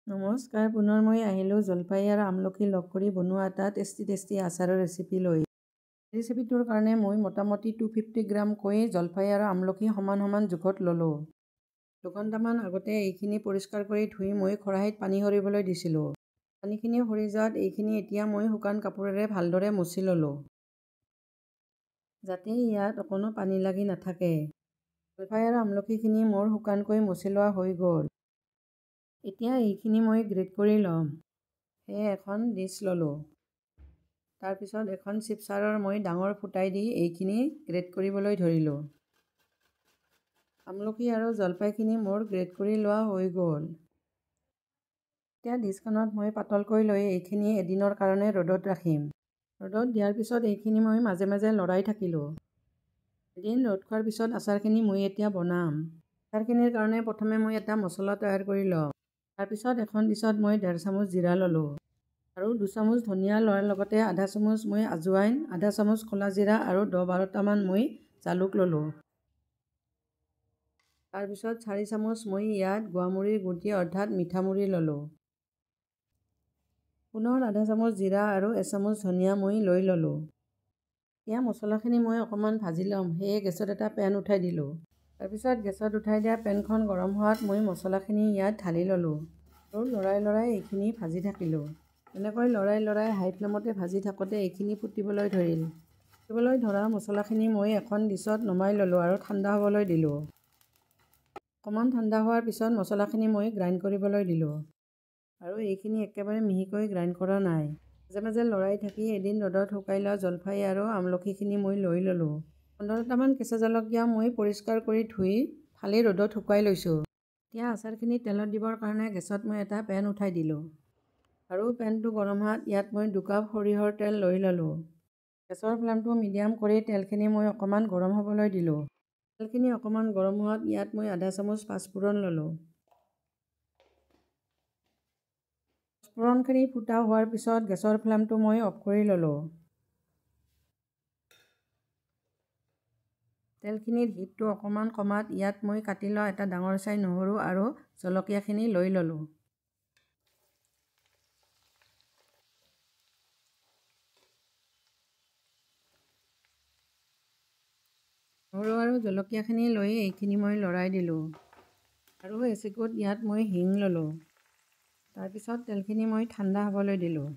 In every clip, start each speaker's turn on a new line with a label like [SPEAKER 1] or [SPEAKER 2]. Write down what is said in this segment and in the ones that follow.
[SPEAKER 1] নমস্কাৰ, পুনৰ মই আহিলোঁ জলফাই আৰু আমলখি লগ কৰি বনোৱা এটা টেষ্টি আচাৰৰ ৰেচিপি লৈ। ৰেচিপিটোৰ কাৰণে মই মোটামুটি 250 গ্ৰামকৈ জলফাই আৰু আমলখি সমান জোখত ল'লোঁ। দুঘণ্টামান আগতে এইখিনি পৰিষ্কাৰ কৰি ধুই মই খৰাহিত পানী সৰিবলৈ দিছিলোঁ। পানীখিনি সৰি যোৱাত এইখিনি এতিয়া মই শুকান কাপোৰেৰে ভালদৰে মচি ল'লোঁ, যাতে ইয়াত অকণো পানী লাগি নাথাকে। জলফাই আৰু আমলখিখিনি মোৰ শুকানকৈ মচি লোৱা হৈ গ'ল। এতিয়া এইখিনি মই গ্ৰেট কৰি ল'ম। সেয়ে এখন ডিছ ল'লোঁ। তাৰপিছত এখন চিপছাৰৰ মই ডাঙৰ ফুটাই দি এইখিনি গ্ৰেট কৰিবলৈ ধৰিলোঁ। আমলখি আৰু জলফাইখিনি মোৰ গ্ৰেট কৰি লোৱা হৈ গ'ল। এতিয়া ডিছখনত মই পাতলকৈ লৈ এইখিনি এদিনৰ কাৰণে ৰ'দত ৰাখিম। ৰ'দত দিয়াৰ পিছত এইখিনি মই মাজে মাজে লৰাই থাকিলোঁ। এদিন ৰ'দ খোৱাৰ পিছত আচাৰখিনি মই এতিয়া বনাম। আচাৰখিনিৰ কাৰণে প্ৰথমে মই এটা মছলা তৈয়াৰ কৰি ল'ম। তাৰপিছত এখন ডিছত মই 1.5 চামুচ জিৰা ল'লোঁ আৰু 2 চামুচ ধনিয়া লোৱাৰ লগতে আধা চামুচ মই আজৱাইন, আধা চামুচ ক'লা জিৰা আৰু 10-12টামান মই জালুক ল'লোঁ। তাৰপিছত 4 চামুচ মই ইয়াত গোৱামুড়িৰ গুটি অৰ্থাৎ মিঠামুড়ি ল'লোঁ। পুনৰ আধা চামুচ জিৰা আৰু 1 চামুচ ধনিয়া মই লৈ ল'লোঁ। এতিয়া মছলাখিনি মই অকণমান ভাজি ল'ম, সেয়ে গেছত এটা পেন উঠাই দিলোঁ। তাৰপিছত গেছত উঠাই দিয়া পেনখন গৰম হোৱাত মই মছলাখিনি ইয়াত ঢালি ল'লোঁ আৰু লৰাই এইখিনি ভাজি থাকিলোঁ। এনেকৈ লৰাই হাই ফ্লেমতে ভাজি থাকোঁতে এইখিনি ফুটিবলৈ ধৰিল। ফুটিবলৈ ধৰা মছলাখিনি মই এখন ডিছত নমাই ল'লোঁ আৰু ঠাণ্ডা হ'বলৈ দিলোঁ। অকণমান ঠাণ্ডা হোৱাৰ পিছত মছলাখিনি মই গ্ৰাইণ্ড কৰিবলৈ দিলোঁ আৰু এইখিনি একেবাৰে মিহিকৈ গ্ৰাইণ্ড কৰা নাই। মাজে মাজে লৰাই থাকি এদিন ৰ'দত শুকাই লোৱা জলফাই আৰু আমলখিখিনি মই লৈ ল'লোঁ। 15টামান কেঁচা জলকীয়া মই পৰিষ্কাৰ কৰি ধুই ফালি ৰ'দত শুকুৱাই লৈছোঁ। এতিয়া আচাৰখিনি তেলত দিবৰ কাৰণে গেছত মই এটা পেন উঠাই দিলোঁ আৰু পেনটো গৰম হোৱাত ইয়াত মই 2 কাপ সৰিয়হৰ তেল লৈ ল'লোঁ। গেছৰ ফ্লেমটো মিডিয়াম কৰি তেলখিনি মই অকণমান গৰম হ'বলৈ দিলোঁ। তেলখিনি অকণমান গৰম হোৱাত ইয়াত মই আধা চামুচ পাঁচফোৰণ ল'লোঁ। পাঁচফোৰণখিনি ফুটা হোৱাৰ পিছত গেছৰ ফ্লেমটো মই অফ কৰি ল'লোঁ। তেলখিনিৰ হিটটো অকণমান কমাত ইয়াত মই কাটি লোৱা এটা ডাঙৰ চাই নহৰু আৰু জলকীয়াখিনি লৈ ল'লোঁ। নহৰু আৰু জলকীয়াখিনি লৈ এইখিনি মই লৰাই দিলোঁ আৰু এচিকুট ইয়াত মই হিং ল'লোঁ। তাৰপিছত তেলখিনি মই ঠাণ্ডা হ'বলৈ দিলোঁ।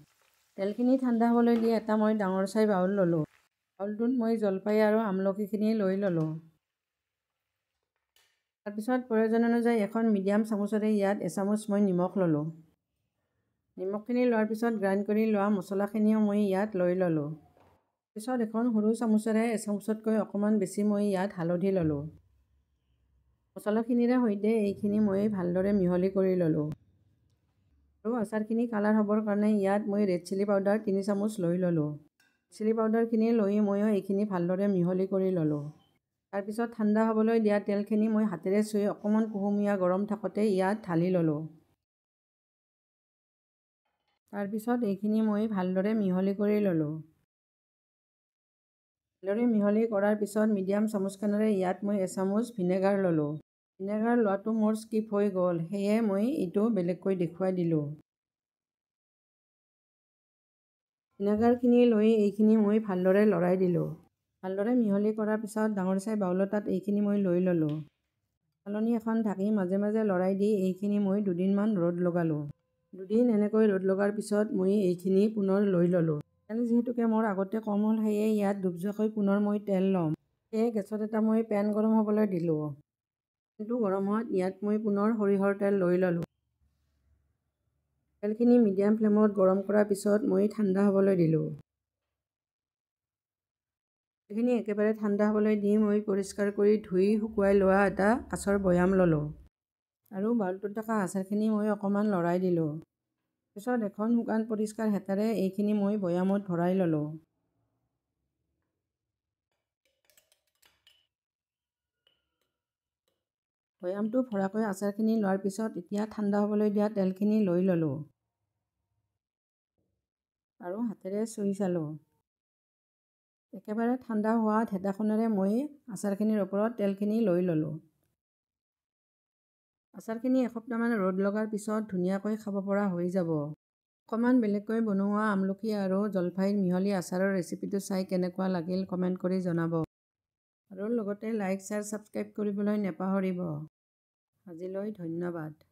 [SPEAKER 1] তেলখিনি ঠাণ্ডা হ'বলৈ দি এটা মই ডাঙৰ চাই বাউল ল'লোঁ। বাউলটোত মই জলফাই আৰু আমলখিখিনি লৈ ল'লোঁ। তাৰপিছত প্ৰয়োজন অনুযায়ী এখন মিডিয়াম চামুচেৰে ইয়াত এচামুচ মই নিমখ ল'লোঁ। নিমখখিনি লোৱাৰ পিছত গ্ৰাইণ্ড কৰি লোৱা মছলাখিনিও মই ইয়াত লৈ ল'লোঁ। পিছত এখন সৰু চামুচেৰে এচামুচতকৈ অকণমান বেছি মই ইয়াত হালধি ল'লোঁ। মছলাখিনিৰে সৈতে এইখিনি মই ভালদৰে মিহলি কৰি ল'লোঁ। আৰু আচাৰখিনি কালাৰ হ'বৰ কাৰণে ইয়াত মই ৰেড চিলি পাউডাৰ 3 চামুচ লৈ ল'লোঁ। চিলি পাউডাৰখিনি লৈ ময়ো এইখিনি ভালদৰে মিহলি কৰি ল'লোঁ। তাৰপিছত ঠাণ্ডা হ'বলৈ দিয়া তেলখিনি মই হাতেৰে চুই অকণমান কুহুমীয়া গৰম থাকোঁতে ইয়াত ঢালি ল'লোঁ। তাৰপিছত এইখিনি মই ভালদৰে মিহলি কৰি ল'লোঁ। ভালদৰে মিহলি কৰাৰ পিছত মিডিয়াম চামুচখনেৰে ইয়াত মই এচামুচ ভিনেগাৰ ল'লোঁ। ভিনেগাৰ লোৱাটো মোৰ স্কিপ হৈ গ'ল, সেয়ে মই এইটো বেলেগকৈ দেখুৱাই দিলোঁ। ভিনেগাৰখিনি লৈ এইখিনি মই ভালদৰে লৰাই দিলোঁ। ভালদৰে মিহলি কৰাৰ পিছত ডাঙৰ চাই বাউল এটাত এইখিনি মই লৈ ল'লোঁ। চালনী এখন ঢাকি মাজে মাজে লৰাই দি এইখিনি মই 2 দিনমান ৰ'দ লগালোঁ। 2 দিন এনেকৈ ৰ'দ লগাৰ পিছত মই এইখিনি পুনৰ লৈ ল'লোঁ। তেল যিহেতুকে মোৰ আগতে কম হ'ল, সেয়ে ইয়াত ডুব যোৱাকৈ পুনৰ মই তেল ল'ম। সেয়ে গেছত এটা মই পেন গৰম হ'বলৈ দিলোঁ। পেনটো গৰম হোৱাত ইয়াত মই পুনৰ সৰিয়হৰ তেল লৈ ল'লোঁ। তেলখিনি মিডিয়াম ফ্লেমত গৰম কৰাৰ পিছত মই ঠাণ্ডা হ'বলৈ দিলোঁ। তেলখিনি একেবাৰে ঠাণ্ডা হ'বলৈ দি মই পৰিষ্কাৰ কৰি ধুই শুকুৱাই লোৱা এটা কাঁচৰ বৈয়াম ল'লোঁ আৰু বাউলটোত থকা আচাৰখিনি মই অকণমান লৰাই দিলোঁ। পিছত এখন শুকান পৰিষ্কাৰ হেতাৰে এইখিনি মই বৈয়ামত ভৰাই ল'লোঁ। বৈয়ামটো ভৰাকৈ আচাৰখিনি লোৱাৰ পিছত এতিয়া ঠাণ্ডা হ'বলৈ দিয়া তেলখিনি লৈ ল'লোঁ আৰু হাতেৰে চুই চালোঁ। একেবাৰে ঠাণ্ডা হোৱাত হেতাখনেৰে মই আচাৰখিনিৰ ওপৰত তেলখিনি লৈ ল'লোঁ আচাৰখিনি এসপ্তাহমান ৰ'দ লগাৰ পিছত ধুনীয়াকৈ খাব পৰা হৈ যাব। অকণমান বেলেগকৈ বনোৱা আমলখি আৰু জলফাইৰ মিহলি আচাৰৰ ৰেচিপিটো চাই কেনেকুৱা লাগিল কমেণ্ট কৰি জনাব। আৰু লগতে লাইক, শ্বেয়াৰ, ছাবস্ক্ৰাইব কৰিবলৈ নেপাহৰিব। আজিলৈ ধন্যবাদ।